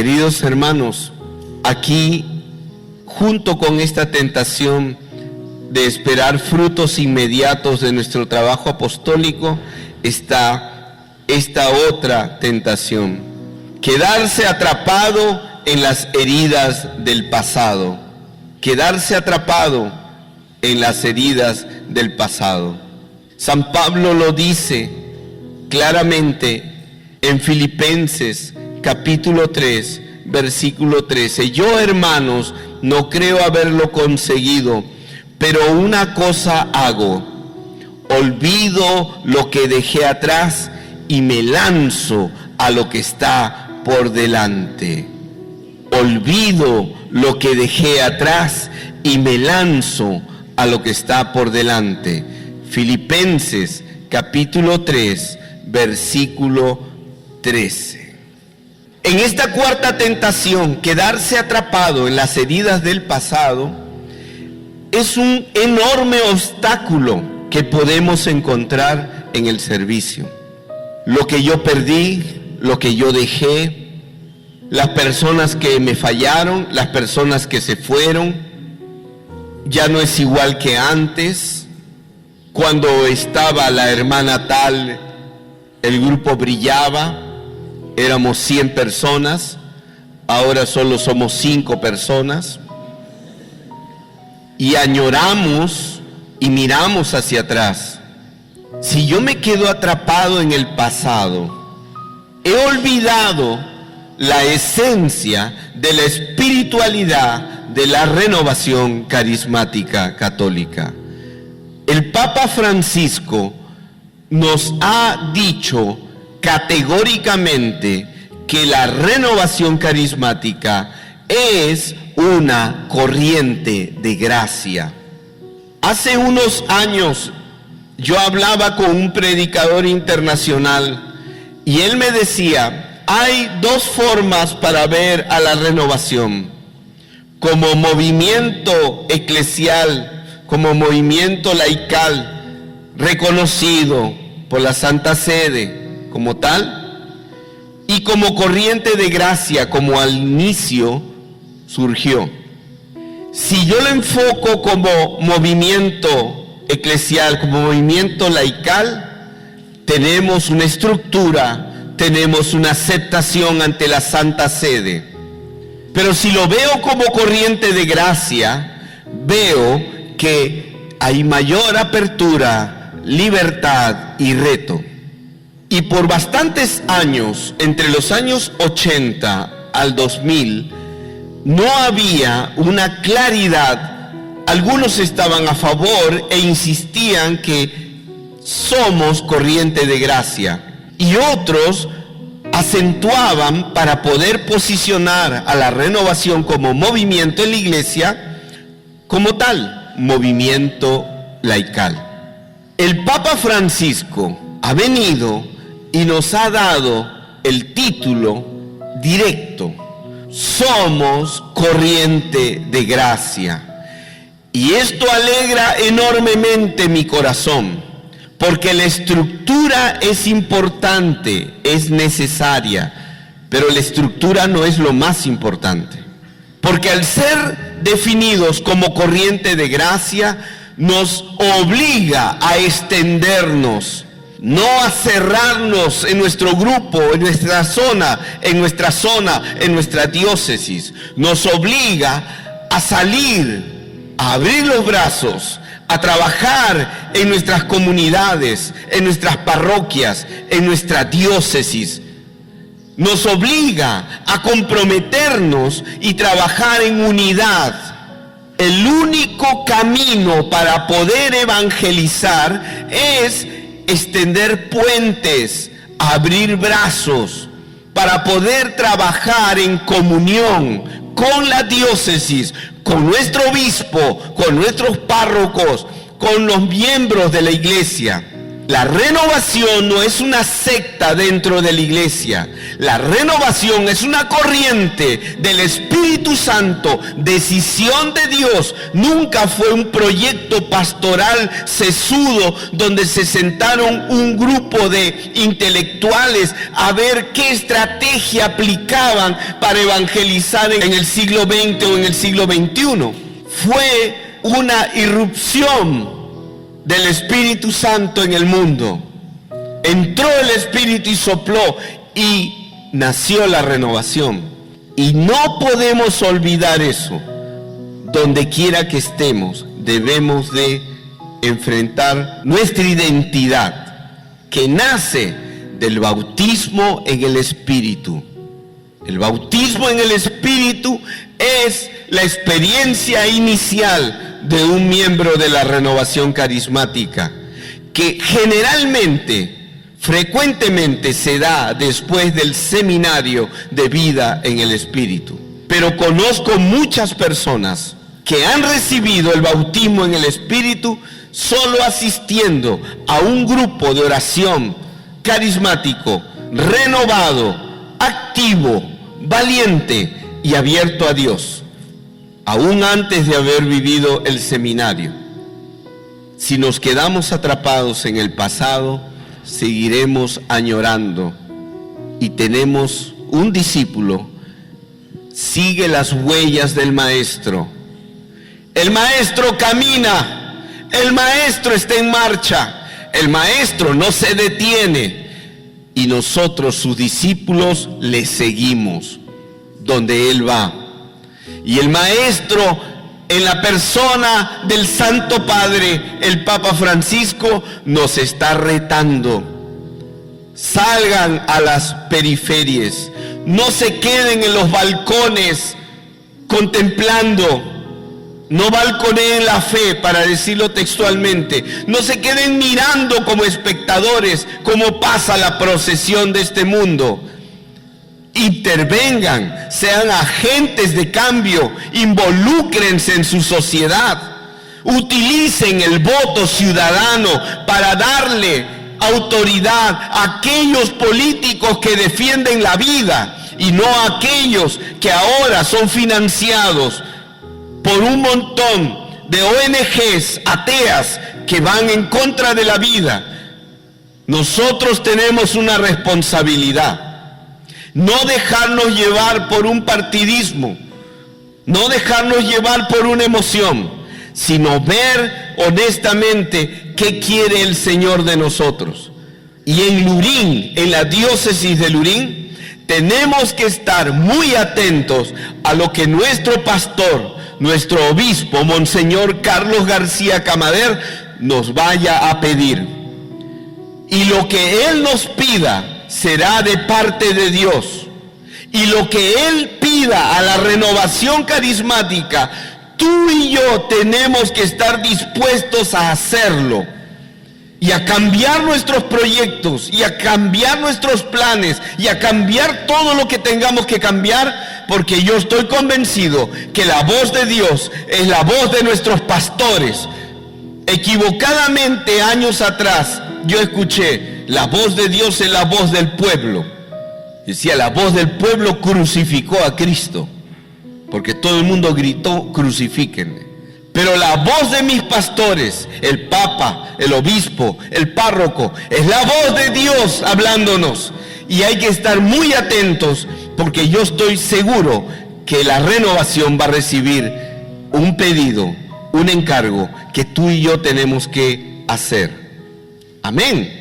Queridos hermanos, aquí, junto con esta tentación de esperar frutos inmediatos de nuestro trabajo apostólico, está esta otra tentación: quedarse atrapado en las heridas del pasado. Quedarse atrapado en las heridas del pasado. San Pablo lo dice claramente en Filipenses capítulo 3, versículo 13. Yo, hermanos, no creo haberlo conseguido, pero una cosa hago: olvido lo que dejé atrás y me lanzo a lo que está por delante. Olvido lo que dejé atrás y me lanzo a lo que está por delante. Filipenses capítulo 3, versículo 13. En esta cuarta tentación, quedarse atrapado en las heridas del pasado, es un enorme obstáculo que podemos encontrar en el servicio. Lo que yo perdí, lo que yo dejé, las personas que me fallaron, las personas que se fueron, ya no es igual que antes. Cuando estaba la hermana tal, el grupo brillaba, éramos 100 personas, ahora solo somos 5 personas. Y añoramos y miramos hacia atrás. Si yo me quedo atrapado en el pasado, he olvidado la esencia de la espiritualidad de la renovación carismática católica. El Papa Francisco nos ha dicho categóricamente que la renovación carismática es una corriente de gracia. Hace unos años yo hablaba con un predicador internacional y él me decía: hay dos formas para ver a la renovación: como movimiento eclesial, como movimiento laical, reconocido por la Santa Sede como tal, y como corriente de gracia, como al inicio surgió. Si yo lo enfoco como movimiento eclesial, como movimiento laical, tenemos una estructura, tenemos una aceptación ante la Santa Sede. Pero si lo veo como corriente de gracia, veo que hay mayor apertura, libertad y reto. Y por bastantes años, entre los años 80 al 2000, no había una claridad. Algunos estaban a favor e insistían que somos corriente de gracia, y otros acentuaban, para poder posicionar a la renovación como movimiento en la iglesia, como tal, movimiento laical. El Papa Francisco ha venido y nos ha dado el título directo: somos corriente de gracia. Y esto alegra enormemente mi corazón, porque la estructura es importante, es necesaria, pero la estructura no es lo más importante. Porque al ser definidos como corriente de gracia, nos obliga a extendernos, no a cerrarnos en nuestro grupo, en nuestra zona, en nuestra diócesis. Nos obliga a salir, a abrir los brazos, a trabajar en nuestras comunidades, en nuestras parroquias, en nuestra diócesis. Nos obliga a comprometernos y trabajar en unidad. El único camino para poder evangelizar es extender puentes, abrir brazos, para poder trabajar en comunión con la diócesis, con nuestro obispo, con nuestros párrocos, con los miembros de la iglesia. La renovación no es una secta dentro de la iglesia. La renovación es una corriente del Espíritu Santo, decisión de Dios. Nunca fue un proyecto pastoral sesudo donde se sentaron un grupo de intelectuales a ver qué estrategia aplicaban para evangelizar en el siglo XX o en el siglo XXI. Fue una irrupción del Espíritu Santo en el mundo. Entró el Espíritu y sopló y nació la renovación. Y no podemos olvidar eso. Donde quiera que estemos, debemos de enfrentar nuestra identidad, que nace del bautismo en el Espíritu. El bautismo en el Espíritu es la experiencia inicial de un miembro de la renovación carismática, que frecuentemente se da después del seminario de vida en el Espíritu. Pero conozco muchas personas que han recibido el bautismo en el Espíritu solo asistiendo a un grupo de oración carismático, renovado, activo, valiente y abierto a Dios, aún antes de haber vivido el seminario. Si nos quedamos atrapados en el pasado, seguiremos añorando. Y tenemos un discípulo, sigue las huellas del Maestro. El Maestro camina, el Maestro está en marcha, el Maestro no se detiene. Y nosotros, sus discípulos, le seguimos donde Él va. Y el Maestro, en la persona del Santo Padre, el Papa Francisco, nos está retando. Salgan a las periferias, no se queden en los balcones contemplando, no balconeen la fe, para decirlo textualmente, no se queden mirando como espectadores cómo pasa la procesión de este mundo. Intervengan, sean agentes de cambio, involúcrense en su sociedad, utilicen el voto ciudadano para darle autoridad a aquellos políticos que defienden la vida y no a aquellos que ahora son financiados por un montón de ONGs ateas que van en contra de la vida. Nosotros tenemos una responsabilidad. No dejarnos llevar por un partidismo, no dejarnos llevar por una emoción, sino ver honestamente qué quiere el Señor de nosotros. Y en Lurín, en la diócesis de Lurín, tenemos que estar muy atentos a lo que nuestro pastor, nuestro obispo, Monseñor Carlos García Camader, nos vaya a pedir. Y lo que Él nos pida será de parte de Dios. Y lo que Él pida a la renovación carismática, tú y yo tenemos que estar dispuestos a hacerlo. Y a cambiar nuestros proyectos, y a cambiar nuestros planes, y a cambiar todo lo que tengamos que cambiar, porque yo estoy convencido que la voz de Dios es la voz de nuestros pastores. Equivocadamente, años atrás, yo escuché: la voz de Dios es la voz del pueblo. Decía, la voz del pueblo crucificó a Cristo, porque todo el mundo gritó: crucifíquenme. Pero la voz de mis pastores, el Papa, el obispo, el párroco, es la voz de Dios hablándonos. Y hay que estar muy atentos, porque yo estoy seguro que la renovación va a recibir un pedido, un encargo que tú y yo tenemos que hacer. Amén.